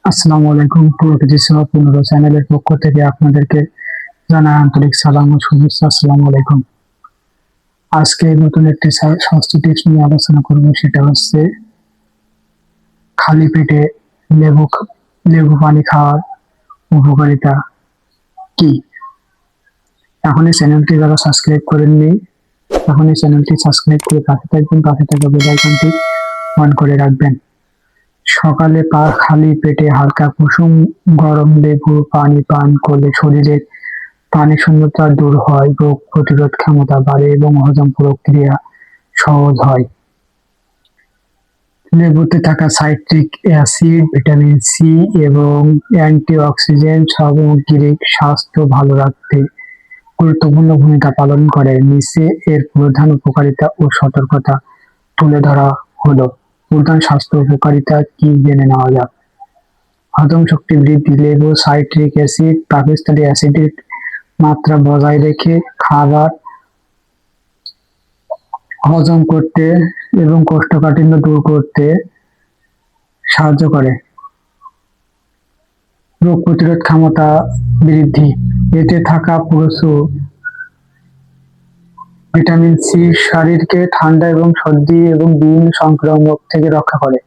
আসসালামু আলাইকুম। প্রকৃতি ছোঁয়া পুনর চ্যানেলের পক্ষ থেকে আপনাদেরকে জানাই আন্তরিক সালাম ও শুভেচ্ছা। আসসালামু আলাইকুম। আজকে নতুন একটি স্বাস্থ্য টিপস নিয়ে আলোচনা করব, সেটা হচ্ছে খালি পেটে লেবু লেবু পানি খাওয়ার উপকারিতা কি। এখন এই চ্যানেলটি যারা সাবস্ক্রাইব করেননি, এখন এই চ্যানেলটি সাবস্ক্রাইব করে পাশে থাকবেন, পাশে থাকা বেল আইকনটি অন করে রাখবেন। সকালে খালি পেটে হালকা কুসুম গরম লেবু পানি পান করলে শরীরের পানি শূন্যতা দূর হয়, রোগ প্রতিরোধ ক্ষমতা বাড়ে এবং হজম প্রক্রিয়া সহজ হয়। লেবুতে থাকা সাইট্রিক অ্যাসিড, ভিটামিন সি এবং অ্যান্টিঅক্সিডেন্ট সামগ্রিক স্বাস্থ্য ভালো রাখতে গুরুত্বপূর্ণ ভূমিকা পালন করে। নিচে এর প্রধান উপকারিতা ও সতর্কতা তুলে ধরা হলো। প্রধান স্বাস্থ্য উপকারিতা কি জেনে নেওয়া যাক। হজম শক্তি বৃদ্ধি। লেবু সাইট্রিক অ্যাসিড পাকিস্তানি অ্যাসিডের মাত্রা বজায় রেখে খাবার হজম করতে এবং কোষ্ঠকাঠিন্য দূর করতে সাহায্য করে। রোগ প্রতিরোধ ক্ষমতা বৃদ্ধি। এতে থাকা প্রচুর ভিটামিন সি শরীরকে ঠান্ডা এবং সর্দি এবং বিভিন্ন সংক্রামক থেকে রক্ষা করে।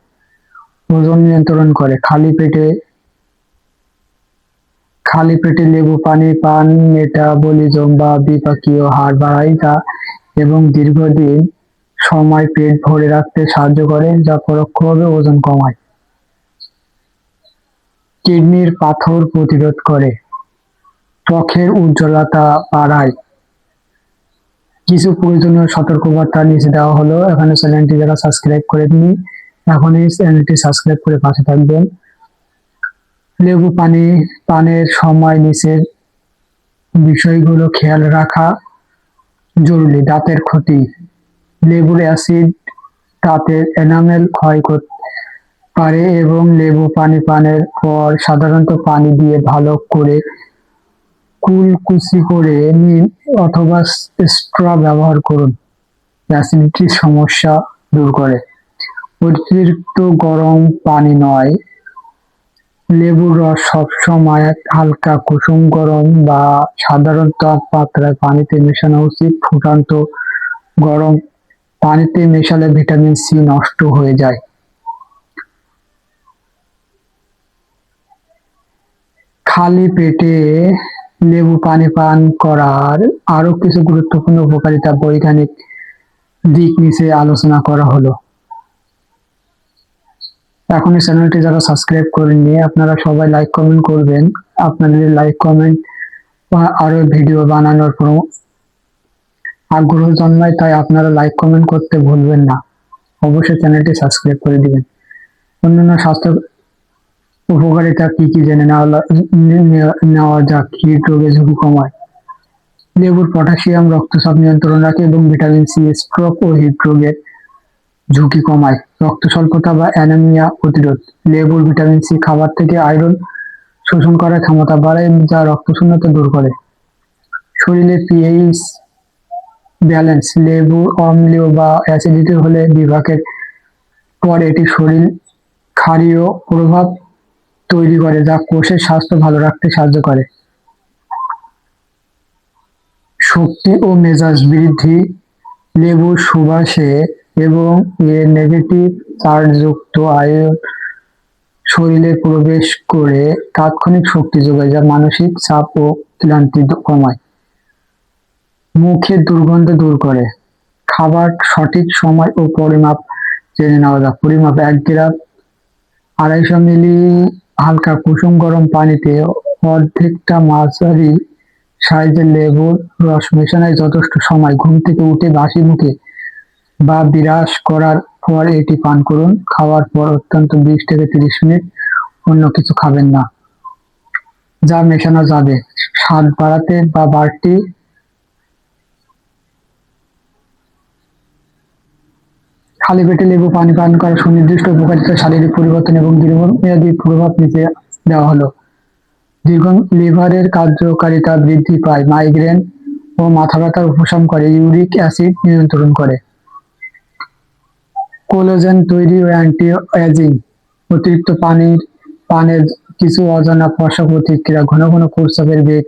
ওজন নিয়ন্ত্রণ করে। খালি পেটে লেবু পানি পান মেটাবলিজম বা বিপাকীয় হার বাড়ায় এবং দীর্ঘদিন সময় পেট ভরে রাখতে সাহায্য করে, যা পরোক্ষভাবে ওজন কমায়। কিডনির পাথর প্রতিরোধ করে। ত্বকের উজ্জ্বলতা বাড়ায়। কিছু প্রয়োজনীয় সতর্কবার্তা নিচে দেওয়া হলো। এখানে চ্যানেলটি যারা সাবস্ক্রাইব করেননি, এখনই চ্যানেলটি সাবস্ক্রাইব করে পাশে থাকবেন। লেবু পানি পানের সময় নিচের বিষয়গুলো খেয়াল রাখা জরুরি। দাঁতের ক্ষতি। লেবুর অ্যাসিড দাঁতের এনামেল ক্ষয় করতে পারে এবং লেবু পানি পানের পর সাধারণত পানি দিয়ে ভালো করে কুলকুচি করে নিন অথবা স্ট্র ব্যবহার করুন। অ্যাসিডিটির সমস্যা দূর করে। অতিরিক্ত গরম পানি নয়। লেবুর রস সবসময় হালকা কুসুম গরম বা সাধারণ তাপমাত্রায় পানিতে মেশানো উচিত। ফুটন্ত গরম পানিতে মেশালে ভিটামিন সি নষ্ট হয়ে যায়। খালি পেটে লেবু পানি পান করার আরো কিছু গুরুত্বপূর্ণ উপকারিতা বৈজ্ঞানিক দিক নিচে আলোচনা করা হলো। এখন এই চ্যানেলটি যারা সাবস্ক্রাইব করেননি, আপনারা সবাই লাইক কমেন্ট করবেন। আপনাদের লাইক কমেন্ট বা আরো ভিডিও বানানোর আগ্রহ জন্মায়, তাই আপনারা লাইক কমেন্ট করতে ভুলবেন না। অবশ্যই চ্যানেলটি সাবস্ক্রাইব করে দিবেন। অন্যান্য স্বাস্থ্য উপকারিতা কি কি জেনে নেওয়া যাক। হৃদরোগের ঝুঁকি কমায়। লেবুর পটাশিয়াম রক্তচাপ নিয়ন্ত্রণ রাখে এবং ভিটামিন সি স্ট্রোক ও হৃদরোগের ঝুঁকি কমায়। রক্ত স্বল্পতা বা অ্যানিমিয়া প্রতিরোধ। লেবুর ভিটামিন সি খাবার থেকে আয়রন শোষণ করার ক্ষমতা বাড়ায়, যা রক্ত শূন্যতা দূর করে। শরীরে পিএইচ ব্যালেন্স। লেবু অম্লীয় বা অ্যাসিডিটি হলে বিভাগের পর এটি শরীর ক্ষারীয় প্রভাব তৈরি করে, যা কোষের স্বাস্থ্য ভালো রাখতে সাহায্য করে। শক্তি ও মেজাজ বৃদ্ধি। লেবুর সুবাসে এবং এর নেগেটিভ চার্জযুক্ত আয়ন শরীরে প্রবেশ করে তাৎক্ষণিক শক্তি যোগায়, যা মানসিক চাপ ও ক্লান্তি কমায়। মুখের দুর্গন্ধ দূর করে। খাবার সঠিক সময় ও পরিমাপ জেনে নেওয়া যাক। পরিমাপ: 1 গ্রাম 250 মিলি হালকা কুসুম গরম পানিতে অর্ধেকটা মাঝারি সাইজের লেবুর রস মেশানোয় যথেষ্ট। সময়: ঘুম থেকে উঠে বাসি মুখে বা বিরাস করার পর এটি পান করুন। খাওয়ার পর অন্তত 20 থেকে 30 মিনিট অন্য কিছু খাবেন না। যা মেশানো যাবে: স্বাদ বাড়াতে বা বাড়তি। খালি পেটে লেবু পানি পান করার সুনির্দিষ্ট উপকারিতা, শারীরিক পরিবর্তন এবং দীর্ঘমেয়াদী প্রভাব নিচে দেওয়া হলো। লিভারের কার্যকারিতা বৃদ্ধি পায়। মাইগ্রেন ও মাথা ব্যথার উপশম করে। ইউরিক অ্যাসিড নিয়ন্ত্রণ করে। কোলাজেন তৈরি ও অ্যান্টি এজিং। অতিরিক্ত পানের কিছু অজানা পার্শ্ব প্রতিক্রিয়া, ঘন ঘন প্রস্রাবের বেগ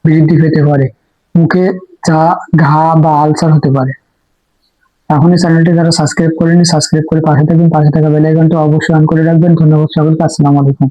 বৃদ্ধি পেতে পারে, মুখে চা ঘা বা আলসার হতে পারে। এখনই চ্যানেলটি যারা সাবস্ক্রাইব করেনি সাবস্ক্রাইব করে পাশে থাকুন, পাশে থাকা বেল আইকনটা অবশ্যই অন করে রাখবেন। ধন্যবাদ সকলকে, আসসালামু আলাইকুম।